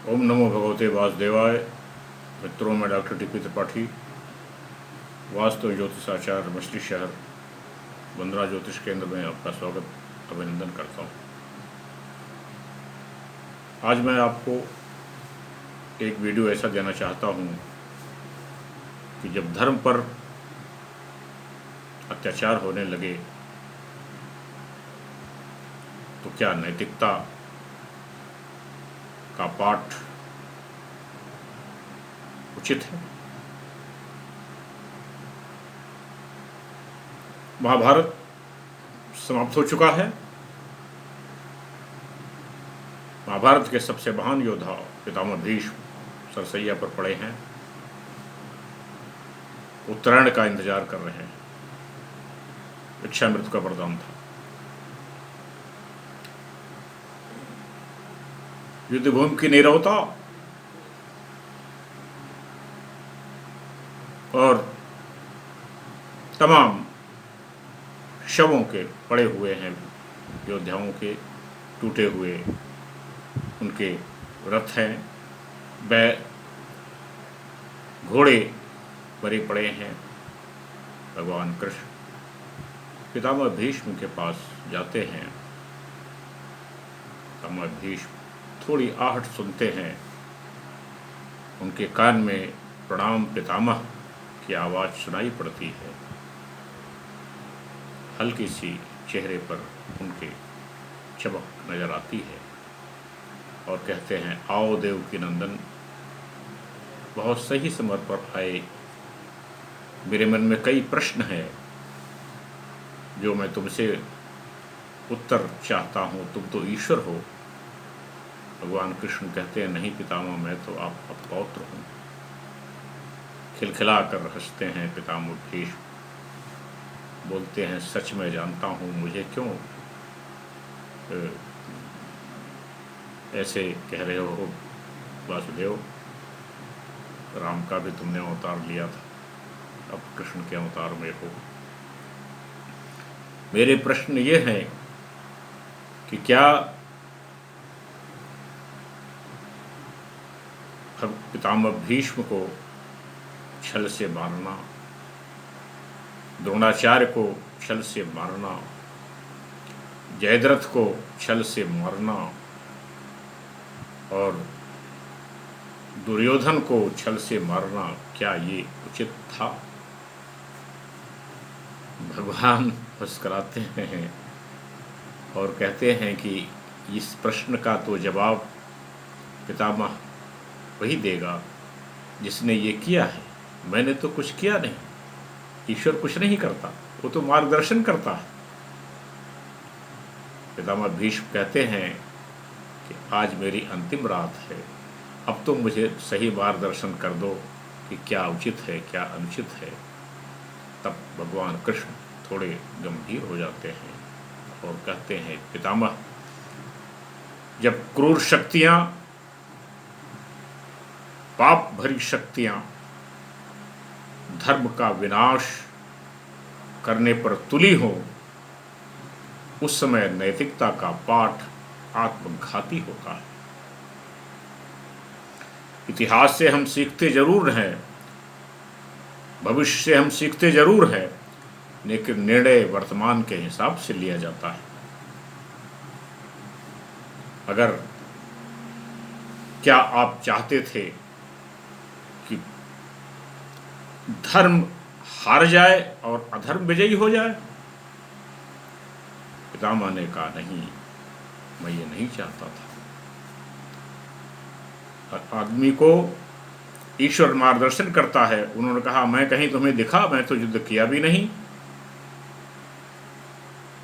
ओम नमो भगवते वासुदेवाय। मित्रों, मैं डॉक्टर टी पी त्रिपाठी, वास्तु ज्योतिषाचार्य, मछली शहर, वंदना ज्योतिष केंद्र में आपका स्वागत अभिनंदन करता हूँ। आज मैं आपको एक वीडियो ऐसा देना चाहता हूँ कि जब धर्म पर अत्याचार होने लगे तो क्या नैतिकता का पाठ उचित है। महाभारत समाप्त हो चुका है। महाभारत के सबसे महान योद्धा पितामह भीष्म सरसैया पर पड़े हैं, उत्तरायण का इंतजार कर रहे हैं। इच्छा मृत्यु का वरदान था। युद्ध भूमि की नीरवता और तमाम शवों के पड़े हुए हैं योद्धाओं के, टूटे हुए उनके रथ हैं, बैल घोड़े मरे पड़े हैं। भगवान कृष्ण पितामह भीष्म के पास जाते हैं। पितामह भीष्म थोड़ी आहट सुनते हैं। उनके कान में प्रणाम पितामह की आवाज़ सुनाई पड़ती है। हल्की सी चेहरे पर उनके चमक नजर आती है और कहते हैं, आओ देवकी नंदन, बहुत सही समय पर आए। मेरे मन में कई प्रश्न हैं जो मैं तुमसे उत्तर चाहता हूँ। तुम तो ईश्वर हो। भगवान कृष्ण कहते हैं, नहीं पितामह, मैं तो आपका पौत्र हूँ। खिलखिला कर हंसते हैं पितामह भीष्म, बोलते हैं, सच में जानता हूँ, मुझे क्यों ऐसे कह रहे हो वासुदेव। राम का भी तुमने अवतार लिया था, अब कृष्ण के अवतार में हो। मेरे प्रश्न ये हैं कि क्या पितामह भीष्म को छल से मारना, द्रोणाचार्य को छल से मारना, जयद्रथ को छल से मारना और दुर्योधन को छल से मारना, क्या ये उचित था? भगवान मुस्कुराते हैं और कहते हैं कि इस प्रश्न का तो जवाब पितामह वही देगा जिसने ये किया है। मैंने तो कुछ किया नहीं। ईश्वर कुछ नहीं करता, वो तो मार्गदर्शन करता है। पितामह भीष्म कहते हैं कि आज मेरी अंतिम रात है, अब तो मुझे सही मार्गदर्शन कर दो कि क्या उचित है, क्या अनुचित है। तब भगवान कृष्ण थोड़े गंभीर हो जाते हैं और कहते हैं, पितामह, जब क्रूर शक्तियां, पाप भरी शक्तियां धर्म का विनाश करने पर तुली हो, उस समय नैतिकता का पाठ आत्मघाती होता है। इतिहास से हम सीखते जरूर हैं, भविष्य से हम सीखते जरूर हैं, लेकिन निर्णय वर्तमान के हिसाब से लिया जाता है। अगर क्या आप चाहते थे कि धर्म हार जाए और अधर्म विजयी हो जाए? पितामह ने कहा, नहीं, मैं ये नहीं चाहता था। आदमी को ईश्वर मार्गदर्शन करता है। उन्होंने कहा, मैं कहीं तुम्हें दिखा? मैं तो युद्ध किया भी नहीं,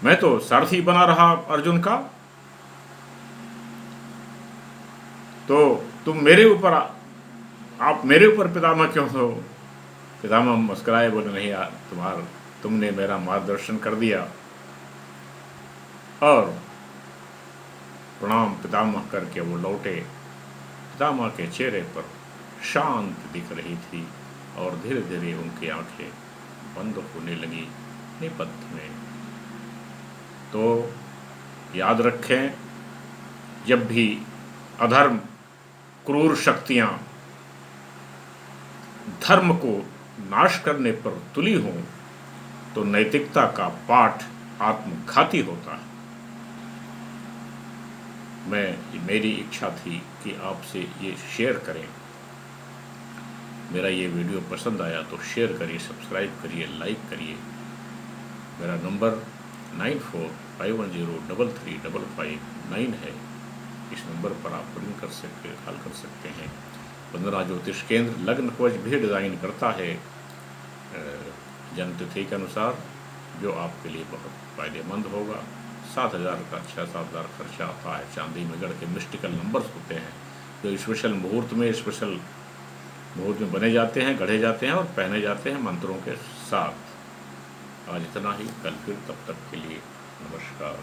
मैं तो सारथी बना रहा अर्जुन का। तो तुम मेरे ऊपर, आप मेरे ऊपर पितामह क्यों हो? पितामह मुस्कुराए, बोले, नहीं यार, तुमने मेरा मार्गदर्शन कर दिया। और प्रणाम पितामह करके वो लौटे। पितामह के चेहरे पर शांति दिख रही थी और धीरे धीरे उनकी आंखें बंद होने लगी निपथ में। तो याद रखें, जब भी अधर्म क्रूर शक्तियां धर्म को नाश करने पर तुली हों तो नैतिकता का पाठ आत्मघाती होता है। मेरी इच्छा थी कि आपसे ये शेयर करें। मेरा ये वीडियो पसंद आया तो शेयर करिए, सब्सक्राइब करिए, लाइक करिए। मेरा नंबर 9451033559 है। इस नंबर पर आप कॉल कर सकते हैं। वंदना ज्योतिष केंद्र लग्न कवच भी डिज़ाइन करता है जन्मतिथि के अनुसार, जो आपके लिए बहुत फ़ायदेमंद होगा। 7,000 का 6-7 हज़ार खर्चा आता है। चांदी में गढ़ के मिस्टिकल नंबर्स होते हैं जो स्पेशल मुहूर्त में बने जाते हैं, गढ़े जाते हैं और पहने जाते हैं मंत्रों के साथ। आज इतना ही, कल फिर, तब तक के लिए नमस्कार।